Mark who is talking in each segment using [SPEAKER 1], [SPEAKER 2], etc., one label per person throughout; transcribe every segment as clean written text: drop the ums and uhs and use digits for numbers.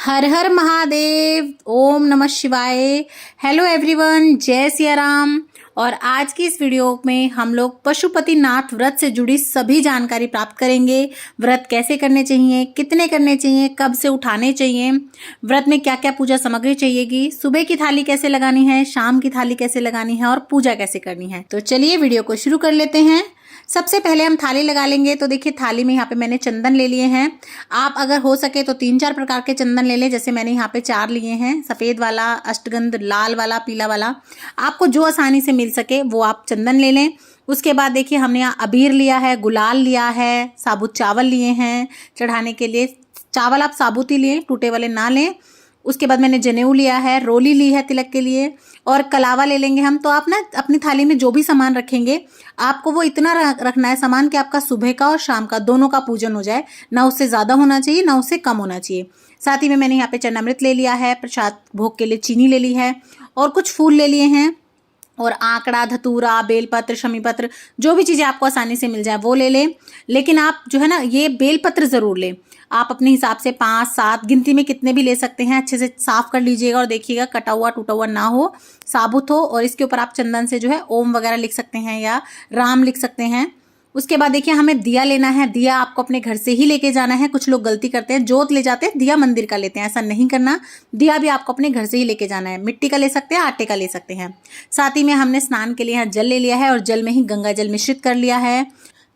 [SPEAKER 1] हर हर महादेव। ओम नमः शिवाय। Hello everyone, जय सिया राम। और आज की इस वीडियो में हम लोग पशुपतिनाथ व्रत से जुड़ी सभी जानकारी प्राप्त करेंगे। व्रत कैसे करने चाहिए, कितने करने चाहिए, कब से उठाने चाहिए, व्रत में क्या क्या पूजा सामग्री चाहिएगी, सुबह की थाली कैसे लगानी है, शाम की थाली कैसे लगानी है और पूजा कैसे करनी है। तो चलिए वीडियो को शुरू कर लेते हैं। सबसे पहले हम थाली लगा लेंगे। तो देखिए थाली में यहाँ पे मैंने चंदन ले लिए हैं। आप अगर हो सके तो 3-4 प्रकार के चंदन ले लें। जैसे मैंने यहाँ पे 4 लिए हैं, सफ़ेद वाला, अष्टगंध, लाल वाला, पीला वाला। आपको जो आसानी से मिल सके वो आप चंदन ले लें। उसके बाद देखिए हमने यहाँ अबीर लिया है, गुलाल लिया है, साबुत चावल लिए हैं चढ़ाने के लिए। चावल आप साबुत ही लें, टूटे वाले ना लें। उसके बाद मैंने जनेऊ लिया है, रोली ली है तिलक के लिए, और कलावा ले लेंगे हम। तो आप ना अपनी थाली में जो भी सामान रखेंगे आपको वो इतना रखना है सामान कि आपका सुबह का और शाम का दोनों का पूजन हो जाए। ना उससे ज़्यादा होना चाहिए, ना उससे कम होना चाहिए। साथ ही में मैंने यहाँ पे चरणामृत ले लिया है, प्रसाद भोग के लिए चीनी ले ली है, और कुछ फूल ले लिए हैं, और आंकड़ा, धतूरा, बेलपत्र, शमीपत्र, जो भी चीज़ें आपको आसानी से मिल जाए वो ले लें। लेकिन आप जो है ना ये बेलपत्र ज़रूर लें। आप अपने हिसाब से 5-7 गिनती में कितने भी ले सकते हैं। अच्छे से साफ कर लीजिएगा और देखिएगा कटा हुआ टूटा हुआ ना हो, साबुत हो। और इसके ऊपर आप चंदन से जो है ओम वगैरह लिख सकते हैं या राम लिख सकते हैं। उसके बाद देखिए हमें दिया लेना है। दिया आपको अपने घर से ही लेके जाना है। कुछ लोग गलती करते हैं, जोत ले जाते हैं, दिया मंदिर का लेते हैं। ऐसा नहीं करना। दिया भी आपको अपने घर से ही लेके जाना है। मिट्टी का ले सकते हैं, आटे का ले सकते हैं। साथ ही में हमने स्नान के लिए यहाँ जल ले लिया है, और जल में ही गंगा जल मिश्रित कर लिया है।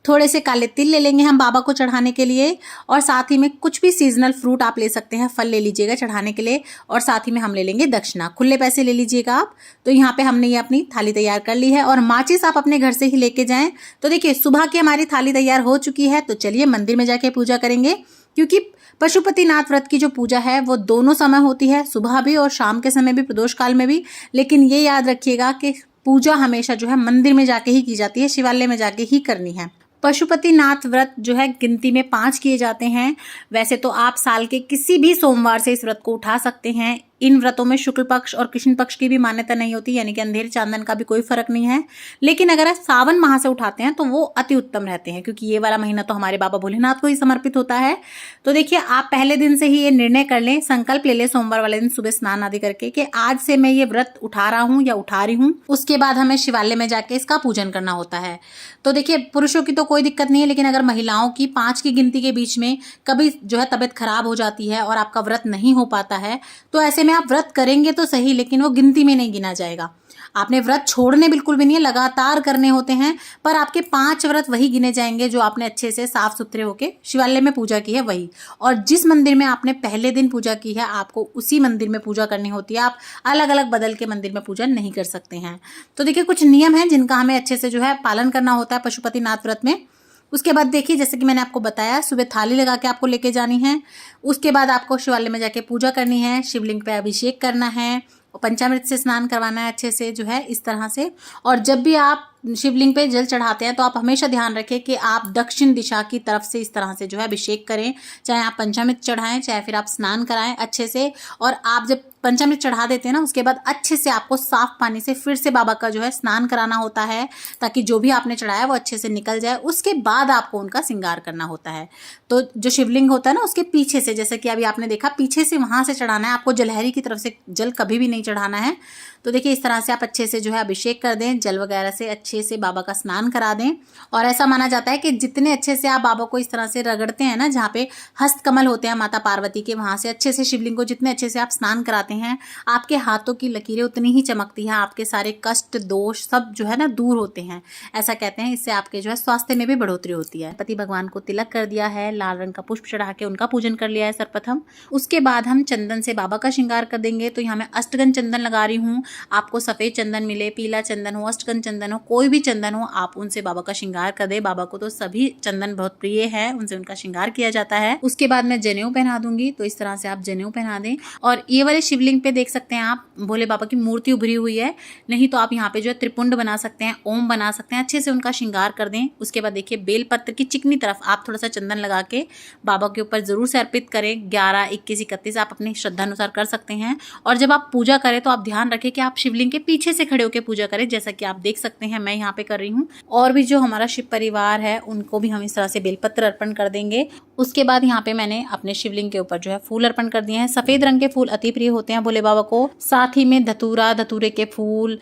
[SPEAKER 1] थोड़े से काले तिल ले लेंगे हम बाबा को चढ़ाने के लिए, और साथ ही में कुछ भी सीजनल फ्रूट आप ले सकते हैं, फल ले लीजिएगा चढ़ाने के लिए। और साथ ही में हम ले लेंगे दक्षिणा, खुले पैसे ले लीजिएगा आप। तो यहाँ पे हमने ये अपनी थाली तैयार कर ली है, और माचिस आप अपने घर से ही लेके जाएं। तो देखिए सुबह की हमारी थाली तैयार हो चुकी है। तो चलिए मंदिर में जाके पूजा करेंगे, क्योंकि पशुपतिनाथ व्रत की जो पूजा है वो दोनों समय होती है, सुबह भी और शाम के समय भी, प्रदोष काल में भी। लेकिन ये याद रखिएगा कि पूजा हमेशा जो है मंदिर में जाके ही की जाती है, शिवालय में जाके ही करनी है। पशुपतिनाथ व्रत जो है गिनती में 5 किए जाते हैं। वैसे तो आप साल के किसी भी सोमवार से इस व्रत को उठा सकते हैं। इन व्रतों में शुक्ल पक्ष और कृष्ण पक्ष की भी मान्यता नहीं होती, यानी कि अंधेरे चांदन का भी कोई फर्क नहीं है। लेकिन अगर आप सावन माह से उठाते हैं तो वो अति उत्तम रहते हैं, क्योंकि ये वाला महीना तो हमारे बाबा भोलेनाथ को ही समर्पित होता है। तो देखिए आप पहले दिन से ही ये निर्णय कर लें, संकल्प ले लें सोमवार वाले दिन सुबह स्नान आदि करके कि आज से मैं ये व्रत उठा रहा हूँ या उठा रही हूँ। उसके बाद हमें शिवालय में जाके इसका पूजन करना होता है। तो देखिए पुरुषों की तो कोई दिक्कत नहीं है, लेकिन अगर महिलाओं की 5 की गिनती के बीच में कभी जो है तबीयत खराब हो जाती है और आपका व्रत नहीं हो पाता है, तो ऐसे में आप व्रत करेंगे तो सही, लेकिन वो गिनती में नहीं गिना जाएगा। आपने व्रत छोड़ने बिल्कुल भी नहीं है, लगातार करने होते हैं। पर आपके 5 व्रत वही गिने जाएंगे जो आपने अच्छे से साफ सुथरे होके शिवालय में पूजा की है वही। और जिस मंदिर में आपने पहले दिन पूजा की है आपको उसी मंदिर में पूजा करनी होती है। आप अलग अलग बदल के मंदिर में पूजा नहीं कर सकते हैं। तो देखिए कुछ नियम हैं जिनका हमें अच्छे से जो है पालन करना होता है पशुपतिनाथ व्रत में। उसके बाद देखिए जैसे कि मैंने आपको बताया, सुबह थाली लगा के आपको लेके जानी है। उसके बाद आपको शिवालय में जाके पूजा करनी है, शिवलिंग पे अभिषेक करना है, और पंचामृत से स्नान करवाना है अच्छे से जो है इस तरह से। और जब भी आप शिवलिंग पे जल चढ़ाते हैं तो आप हमेशा ध्यान रखें कि आप दक्षिण दिशा की तरफ से इस तरह से जो है अभिषेक करें। चाहे आप पंचामृत चढ़ाएं, चाहे फिर आप स्नान कराएं अच्छे से। और आप जब पंचामृत चढ़ा देते हैं ना, उसके बाद अच्छे से आपको साफ पानी से फिर से बाबा का जो है स्नान कराना होता है, ताकि जो भी आपने चढ़ाया वो अच्छे से निकल जाए। उसके बाद आपको उनका श्रृंगार करना होता है। तो जो शिवलिंग होता है ना उसके पीछे से, जैसे कि अभी आपने देखा, पीछे से वहां से चढ़ाना है आपको। जलहरी की तरफ से जल कभी भी नहीं चढ़ाना है। तो देखिए इस तरह से आप अच्छे से जो है अभिषेक कर दें, जल वगैरह से अच्छे से बाबा का स्नान करा दें। और ऐसा माना जाता है कि जितने अच्छे से आप बाबा को इस तरह से रगड़ते हैं ना, जहाँ पे हस्तकमल होते हैं माता पार्वती के, वहां से अच्छे से शिवलिंग को जितने अच्छे से आप स्नान कराते हैं, आपके हाथों की लकीरें उतनी ही चमकती हैं। आपके सारे कष्ट दोष सब जो है ना दूर होते हैं, ऐसा कहते हैं। इससे आपके जो है स्वास्थ्य में भी बढ़ोतरी होती है। पति भगवान को तिलक कर दिया है, लाल रंग का पुष्प चढ़ा के उनका पूजन कर लिया है सर्वप्रथम। उसके बाद हम चंदन से बाबा का श्रृंगार कर देंगे। तो यहाँ मैं अष्टगंध चंदन लगा रही हूँ। आपको सफेद चंदन मिले, पीला चंदन हो, अष्टगंध चंदन हो, कोई भी चंदन हो, आप उनसे बाबा का श्रृंगार कर दे। बाबा को तो सभी चंदन बहुत प्रिय है, उनसे उनका श्रृंगार किया जाता है। उसके बाद मैं जनेऊ पहना दूंगी। तो इस तरह से आप जनेऊ पहना दें। और ये वाले शिवलिंग शिवलिंग पे देख सकते हैं आप भोले बाबा की मूर्ति उभरी हुई है, नहीं तो आप यहाँ पे जो है त्रिपुंड बना सकते हैं, ओम बना सकते हैं, अच्छे से उनका श्रृंगार कर दें। उसके बाद देखिए बेलपत्र की चिकनी तरफ आप थोड़ा सा चंदन लगा के बाबा के ऊपर जरूर से अर्पित करें। 11, 21, 31 आप अपनी श्रद्धा अनुसार कर सकते हैं। और जब आप पूजा करें तो आप ध्यान रखें कि आप शिवलिंग के पीछे से खड़े होकर पूजा करें, जैसा कि आप देख सकते हैं मैं यहाँ पे कर रही हूँ। और भी जो हमारा शिव परिवार है उनको भी हम इस तरह से बेलपत्र अर्पण कर देंगे। उसके बाद यहाँ पे मैंने अपने शिवलिंग के ऊपर जो है फूल अर्पण कर दिए हैं। सफेद रंग के फूल अति प्रिय होते हैं भोले बाबा को। साथ ही में धतूरा, धतूरे के फूल,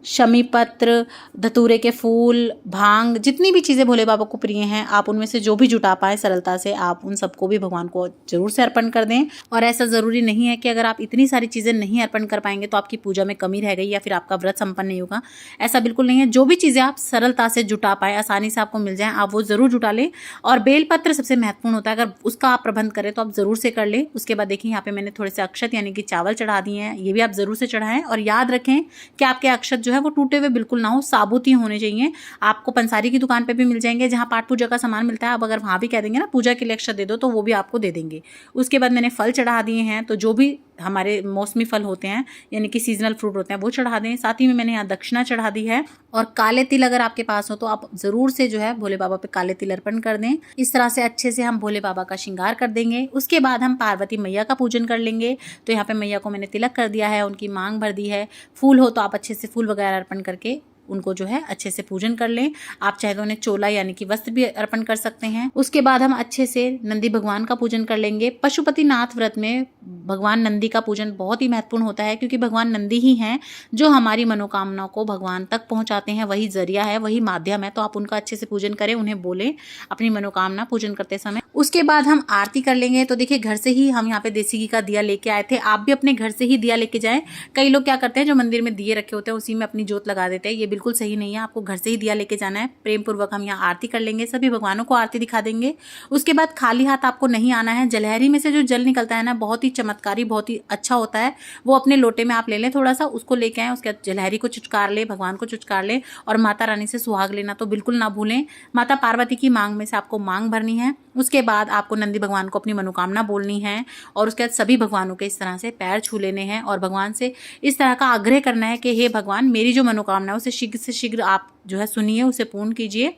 [SPEAKER 1] शमी पत्र, धतूरे के फूल, भांग, जितनी भी चीजें भोले बाबा को प्रिय हैं आप उनमें से जो भी जुटा पाए सरलता से आप उन सबको भी भगवान को जरूर से अर्पण कर दें। और ऐसा जरूरी नहीं है कि अगर आप इतनी सारी चीजें नहीं अर्पण कर पाएंगे तो आपकी पूजा में कमी रह गई या फिर आपका व्रत संपन्न नहीं होगा। ऐसा बिल्कुल नहीं है। जो भी चीजें आप सरलता से जुटा पाए, आसानी से आपको मिल जाए, आप वो जरूर जुटा लें। और बेलपत्र सबसे महत्वपूर्ण होता है, अगर उसका आप प्रबंध करें तो आप जरूर से कर लें। उसके बाद देखिए यहाँ पे मैंने थोड़े से अक्षत यानी कि चावल चढ़ा दिए हैं, ये भी आप जरूर से चढ़ाएं। और याद रखें कि आपके अक्षत जो है वो टूटे हुए बिल्कुल ना हो, साबुत ही होने चाहिए। आपको पंसारी की दुकान पे भी मिल जाएंगे जहाँ पाठ पूजा का सामान मिलता है। आप अगर वहाँ भी कह देंगे ना पूजा के लिए अक्षत दे दो तो वो भी आपको दे देंगे। उसके बाद मैंने फल चढ़ा दिए हैं, तो जो भी हमारे मौसमी फल होते हैं यानी कि सीजनल फ्रूट होते हैं वो चढ़ा दें। साथ ही में मैंने यहाँ दक्षिणा चढ़ा दी है। और काले तिल अगर आपके पास हो तो आप जरूर से जो है भोले बाबा पे काले तिल अर्पण कर दें। इस तरह से अच्छे से हम भोले बाबा का श्रृंगार कर देंगे। उसके बाद हम पार्वती मैया का पूजन कर लेंगे। तो यहाँ पे मैया को मैंने तिलक कर दिया है, उनकी मांग भर दी है। फूल हो तो आप अच्छे से फूल वगैरह अर्पण करके उनको जो है अच्छे से पूजन कर लें। आप चाहे तो उन्हें चोला यानी कि वस्त्र भी अर्पण कर सकते हैं। उसके बाद हम अच्छे से नंदी भगवान का पूजन कर लेंगे। पशुपतिनाथ व्रत में भगवान नंदी का पूजन बहुत ही महत्वपूर्ण होता है, क्योंकि भगवान नंदी ही हैं जो हमारी मनोकामनाओं को भगवान तक पहुंचाते हैं। वही जरिया है, वही माध्यम है। तो आप उनका अच्छे से पूजन करें, उन्हें बोलें अपनी मनोकामना पूजन करते समय। उसके बाद हम आरती कर लेंगे। तो देखिए घर से ही हम यहाँ पे देसी घी का दिया लेके आए थे, आप भी अपने घर से ही दिया लेके जाएं। कई लोग क्या करते हैं जो मंदिर में दिए रखे होते हैं उसी में अपनी जोत लगा देते हैं, ये बिल्कुल सही नहीं है। आपको घर से ही दिया लेके जाना है। प्रेम पूर्वक हम यहाँ आरती कर लेंगे, सभी भगवानों को आरती दिखा देंगे। उसके बाद खाली हाथ आपको नहीं आना है। जलहरी में से जो जल निकलता है ना बहुत ही चमत्कारी, बहुत ही अच्छा होता है। वो अपने लोटे में आप ले लें, थोड़ा सा उसको लेके आए। उसके बाद जलहरी को चुचकार ले, भगवान को चुचकार ले और माता रानी से सुहाग लेना तो बिल्कुल ना भूलें। माता पार्वती की मांग में से आपको मांग भरनी है। उसके बाद आपको नंदी भगवान को अपनी मनोकामना बोलनी है और उसके बाद सभी भगवानों के इस तरह से पैर छू लेने हैं और भगवान से इस तरह का आग्रह करना है कि हे भगवान, मेरी जो मनोकामना है उसे शीघ्र से शीघ्र आप जो है सुनिए, उसे पूर्ण कीजिए।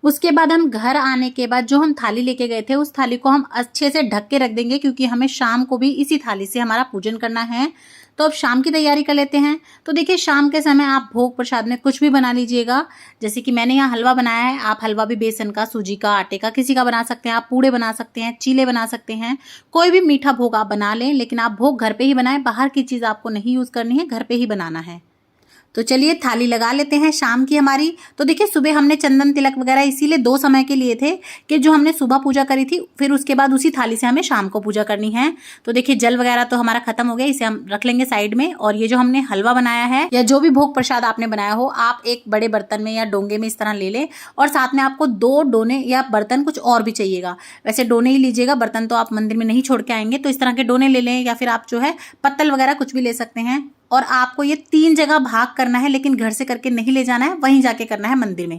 [SPEAKER 1] उसके बाद हम घर आने के बाद जो हम थाली लेके गए थे उस थाली को हम अच्छे से ढक के रख देंगे, क्योंकि हमें शाम को भी इसी थाली से हमारा पूजन करना है। तो अब शाम की तैयारी कर लेते हैं। तो देखिए शाम के समय आप भोग प्रसाद में कुछ भी बना लीजिएगा। जैसे कि मैंने यहाँ हलवा बनाया है, आप हलवा भी बेसन का, सूजी का, आटे का, किसी का बना सकते हैं। आप पूड़े बना सकते हैं, चीले बना सकते हैं, कोई भी मीठा भोग आप बना लें, लेकिन आप भोग घर पे ही बनाएं। बाहर की चीज़ आपको नहीं यूज़ करनी है, घर पे ही बनाना है। तो चलिए थाली लगा लेते हैं शाम की हमारी। तो देखिए सुबह हमने चंदन तिलक वगैरह इसीलिए 2 समय के लिए थे कि जो हमने सुबह पूजा करी थी फिर उसके बाद उसी थाली से हमें शाम को पूजा करनी है। तो देखिए जल वगैरह तो हमारा खत्म हो गया, इसे हम रख लेंगे साइड में। और ये जो हमने हलवा बनाया है या जो भी भोग प्रसाद आपने बनाया हो, आप एक बड़े बर्तन में या डोंगे में इस तरह ले लें। और साथ में आपको 2 डोने या बर्तन कुछ और भी चाहिएगा। वैसे डोने ही लीजिएगा, बर्तन तो आप मंदिर में नहीं छोड़ के आएंगे, तो इस तरह के डोने ले लें या फिर आप जो है पत्तल वगैरह कुछ भी ले सकते हैं। और आपको ये 3 जगह भाग करना है, लेकिन घर से करके नहीं ले जाना है, वहीं जाके करना है मंदिर में।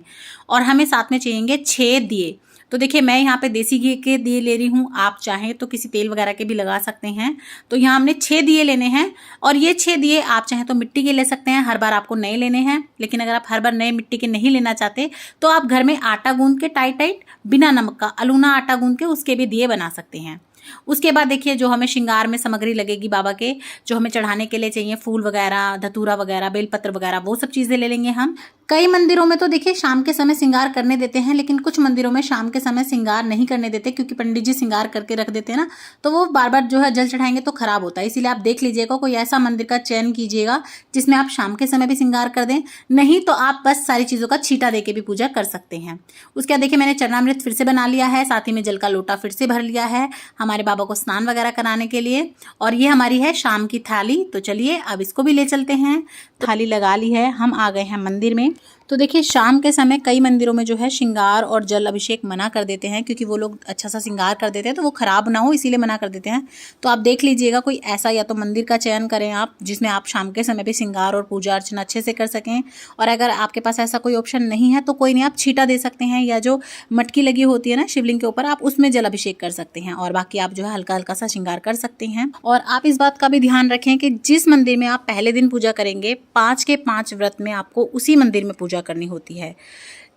[SPEAKER 1] और हमें साथ में चाहिए 6 दिए। तो देखिए मैं यहाँ पे देसी घी के दिए ले रही हूँ, आप चाहें तो किसी तेल वगैरह के भी लगा सकते हैं। तो यहाँ हमने 6 दिए लेने हैं। और ये 6 दिए आप चाहें तो मिट्टी के ले सकते हैं, हर बार आपको नए लेने हैं। लेकिन अगर आप हर बार नए मिट्टी के नहीं लेना चाहते तो आप घर में आटा गूंद के टाइट बिना नमक का अलूना आटा गूंद के उसके भी दिए बना सकते हैं। उसके बाद देखिए जो हमें श्रृंगार में सामग्री लगेगी बाबा के, जो हमें चढ़ाने के लिए चाहिए, फूल वगैरह, धतूरा वगैरह, बेलपत्र वगैरह, वो सब चीज़ें ले लेंगे हम। कई मंदिरों में तो देखिए शाम के समय श्रृंगार करने देते हैं, लेकिन कुछ मंदिरों में शाम के समय श्रृंगार नहीं करने देते, क्योंकि पंडित जी श्रृंगार करके रख देते हैं ना, तो वो बार बार जो है जल चढ़ाएंगे तो खराब होता है। इसीलिए आप देख लीजिएगा, कोई ऐसा मंदिर का चयन कीजिएगा जिसमें आप शाम के समय भी श्रृंगार कर दें। नहीं तो आप बस सारी चीज़ों का छींटा दे के भी पूजा कर सकते हैं। उसके बाद देखिए मैंने चरणामृत फिर से बना लिया है, साथ ही में जल का लोटा फिर से भर लिया है हमारे बाबा को स्नान वगैरह कराने के लिए। और ये हमारी है शाम की थाली। तो चलिए अब इसको भी ले चलते हैं। थाली लगा ली है, हम आ गए हैं मंदिर में। तो देखिए शाम के समय कई मंदिरों में जो है श्रृंगार और जल अभिषेक मना कर देते हैं, क्योंकि वो लोग अच्छा सा श्रृंगार कर देते हैं तो वो खराब ना हो इसीलिए मना कर देते हैं। तो आप देख लीजिएगा कोई ऐसा या तो मंदिर का चयन करें आप जिसमें आप शाम के समय भी श्रृंगार और पूजा अर्चना अच्छे से कर सकें। और अगर आपके पास ऐसा कोई ऑप्शन नहीं है तो कोई नहीं, आप छीटा दे सकते हैं या जो मटकी लगी होती है ना शिवलिंग के ऊपर, आप उसमें जल अभिषेक कर सकते हैं। और बाकी आप जो है हल्का हल्का सा श्रृंगार कर सकते हैं। और आप इस बात का भी ध्यान रखें कि जिस मंदिर में आप पहले दिन पूजा करेंगे 5 के 5 व्रत में आपको उसी मंदिर में पूजा करनी होती है।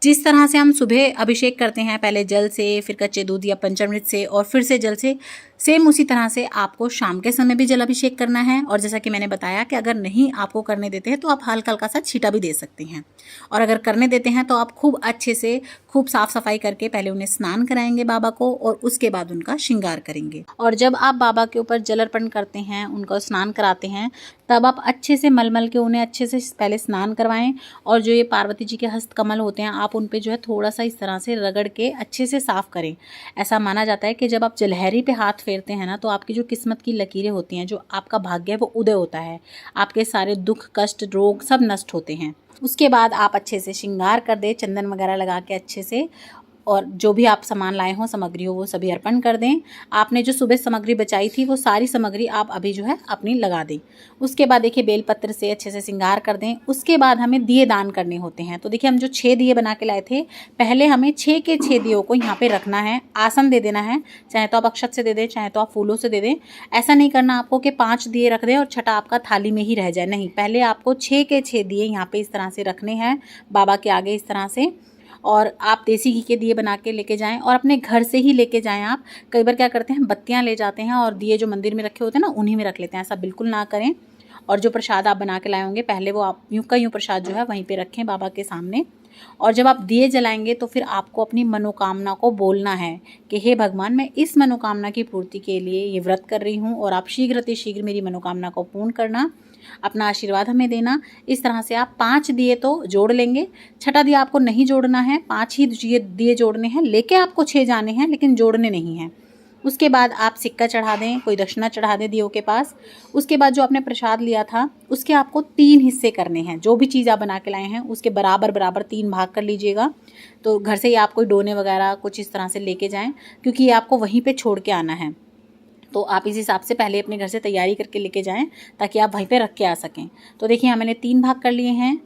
[SPEAKER 1] जिस तरह से हम सुबह अभिषेक करते हैं, पहले जल से, फिर कच्चे दूध या पंचामृत से और फिर से जल से, सेम उसी तरह से आपको शाम के समय भी जल अभिषेक करना है। और जैसा कि मैंने बताया कि अगर नहीं आपको करने देते हैं तो आप हल्का हल्का सा छीटा भी दे सकते हैं। और अगर करने देते हैं तो आप खूब अच्छे से खूब साफ सफाई करके पहले उन्हें स्नान कराएंगे बाबा को, और उसके बाद उनका श्रृंगार करेंगे। और जब आप बाबा के ऊपर जल अर्पण करते हैं, उनको स्नान कराते हैं, तब आप अच्छे से मलमल के उन्हें अच्छे से पहले स्नान करवाएं। और जो ये पार्वती जी के हस्त कमल होते हैं, आप उन पे जो है थोड़ा सा इस तरह से रगड़ के अच्छे से साफ करें। ऐसा माना जाता है कि जब आप जलहरी पे हाथ फेरते हैं ना, तो आपकी जो किस्मत की लकीरें होती हैं, जो आपका भाग्य है वो उदय होता है, आपके सारे दुख कष्ट रोग सब नष्ट होते हैं। उसके बाद आप अच्छे से श्रृंगार कर दें, चंदन वगैरह लगा के अच्छे से, और जो भी आप सामान लाए हों सामग्री हो वो सभी अर्पण कर दें। आपने जो सुबह सामग्री बचाई थी वो सारी सामग्री आप अभी जो है अपनी लगा दें। उसके बाद देखिए बेलपत्र से अच्छे से श्रृंगार कर दें। उसके बाद हमें दिए दान करने होते हैं। तो देखिए हम जो 6 दिए बना के लाए थे, पहले हमें 6 के 6 दियों को यहाँ पे रखना है, आसन दे देना है। चाहे तो आप अक्षत से दे दें, चाहे तो आप फूलों से दे दें। ऐसा नहीं करना आपको कि 5 दिए रख दें और छठा आपका थाली में ही रह जाए, नहीं, पहले आपको 6 के 6 दिए यहाँ पे इस तरह से रखने हैं बाबा के आगे इस तरह से। और आप देसी घी के दिए बना के लेके जाएं और अपने घर से ही लेके जाएं। आप कई बार क्या करते हैं, बत्तियां ले जाते हैं और दिए जो मंदिर में रखे होते हैं ना उन्हीं में रख लेते हैं, ऐसा बिल्कुल ना करें। और जो प्रसाद आप बना के लाए होंगे पहले वो आप यूं का यूं प्रसाद जो है वहीं पे रखें बाबा के सामने। और जब आप दिए जलाएंगे तो फिर आपको अपनी मनोकामना को बोलना है कि हे भगवान, मैं इस मनोकामना की पूर्ति के लिए ये व्रत कर रही हूँ और आप शीघ्र अतिशीघ्र मेरी मनोकामना को पूर्ण करना, अपना आशीर्वाद हमें देना। इस तरह से आप 5 दिए तो जोड़ लेंगे। छठा दिया आपको नहीं जोड़ना है, 5 ही दिए जोड़ने हैं। लेके आपको 6 जाने हैं लेकिन जोड़ने नहीं हैं। उसके बाद आप सिक्का चढ़ा दें, कोई दक्षिणा चढ़ा दें दियों के पास। उसके बाद जो आपने प्रसाद लिया था उसके आपको 3 हिस्से करने हैं। जो भी चीज़ आप बना के लाए हैं उसके बराबर बराबर 3 भाग कर लीजिएगा। तो घर से ही आप कोई डोने वगैरह कुछ इस तरह से लेके जाएं, क्योंकि ये आपको वहीं पे छोड़ के आना है। तो आप इस हिसाब से पहले अपने घर से तैयारी करके लेके जाएं ताकि आप वहीं पे रख के आ सकें। तो देखिए यहाँ मैंने 3 भाग कर लिए हैं।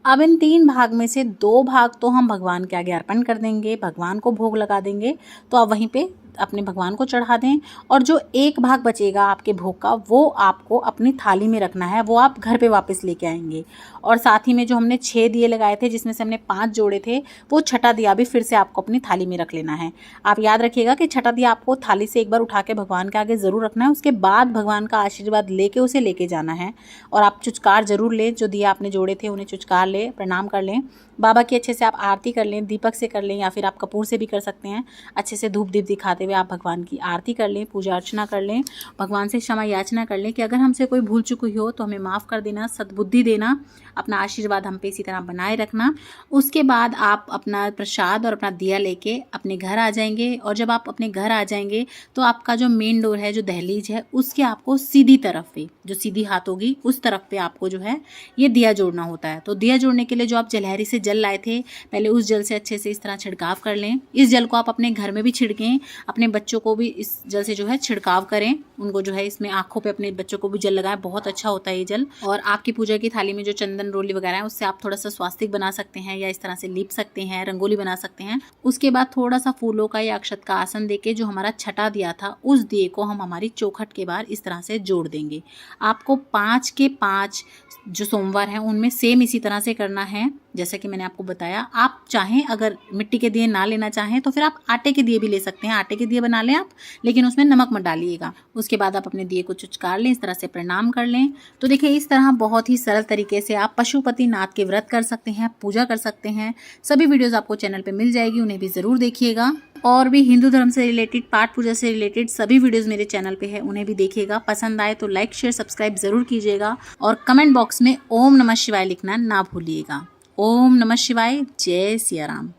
[SPEAKER 1] अब इन 3 भाग में से 2 भाग तो हम भगवान के आगे अर्पण कर देंगे, भगवान को भोग लगा देंगे। तो आप वहीं पे अपने भगवान को चढ़ा दें। और जो 1 भाग बचेगा आपके भोग का वो आपको अपनी थाली में रखना है, वो आप घर पे वापस लेके आएंगे। और साथ ही में जो हमने 6 दिए लगाए थे जिसमें से हमने 5 जोड़े थे, वो छठा दिया भी फिर से आपको अपनी थाली में रख लेना है। आप याद रखिएगा कि छठा दिया आपको थाली से एक बार उठा के भगवान के आगे ज़रूर रखना है। उसके बाद भगवान का आशीर्वाद लेके उसे लेके जाना है। और आप चुचकार ज़रूर लें, जो दिया आपने जोड़े थे उन्हें चुचकार लें, प्रणाम कर लें बाबा की, अच्छे से आप आरती कर लें, दीपक से कर लें या फिर आप कपूर से भी कर सकते हैं। अच्छे से धूप दीप दिखाते हुए आप भगवान की आरती कर लें, पूजा अर्चना कर लें, भगवान से क्षमा याचना कर लें कि अगर हमसे कोई भूल चुकी हो तो हमें माफ़ कर देना, सद्बुद्धि देना, अपना आशीर्वाद हम पे इसी तरह बनाए रखना। उसके बाद आप अपना प्रसाद और अपना दिया लेके अपने घर आ जाएंगे। और जब आप अपने घर आ जाएंगे तो आपका जो मेन डोर है, जो दहलीज है, उसके आपको सीधी तरफ पे, जो सीधी हाथ होगी उस तरफ पे आपको जो है ये दिया जोड़ना होता है। तो दिया जोड़ने के लिए जो आप जलहरी से जल लाए थे, पहले उस जल से अच्छे से इस तरह छिड़काव कर लें। इस जल को आप अपने घर में भी छिड़कें, अपने बच्चों को भी इस जल से जो है छिड़काव करें। उनको जो है इसमें आंखों पे अपने बच्चों को भी जल लगाएं, बहुत अच्छा होता है ये जल। और आपकी पूजा की थाली में जो चंदन रोली वगैरह है उससे आप थोड़ा सा स्वास्तिक बना सकते हैं या इस तरह से लीप सकते हैं, रंगोली बना सकते हैं। उसके बाद थोड़ा सा फूलों का या अक्षत का आसन देके जो हमारा छठा दिया था उस दिए को हम हमारी चौखट के बाहर इस तरह से जोड़ देंगे। आपको 5 के 5 जो सोमवार हैं उनमें सेम इसी तरह से करना है जैसा कि मैंने आपको बताया। आप चाहें अगर मिट्टी के दिए ना लेना चाहें तो फिर आप आटे के दिए भी ले सकते हैं, आटे के दिए बना लें आप, लेकिन उसमें नमक मत डालिएगा। उसके बाद आप अपने दिए को चुचकार लें, इस तरह से प्रणाम कर लें। तो देखिए इस तरह बहुत ही सरल तरीके से आप पशुपति नाथ के व्रत कर सकते हैं, पूजा कर सकते हैं। सभी वीडियोज़ आपको चैनल पर मिल जाएगी, उन्हें भी ज़रूर देखिएगा। और भी हिंदू धर्म से रिलेटेड, पाठ पूजा से रिलेटेड सभी वीडियोस मेरे चैनल पे है, उन्हें भी देखिएगा। पसंद आए तो लाइक शेयर सब्सक्राइब जरूर कीजिएगा और कमेंट बॉक्स में ओम नमः शिवाय लिखना ना भूलिएगा। ओम नमः शिवाय, जय सिया राम।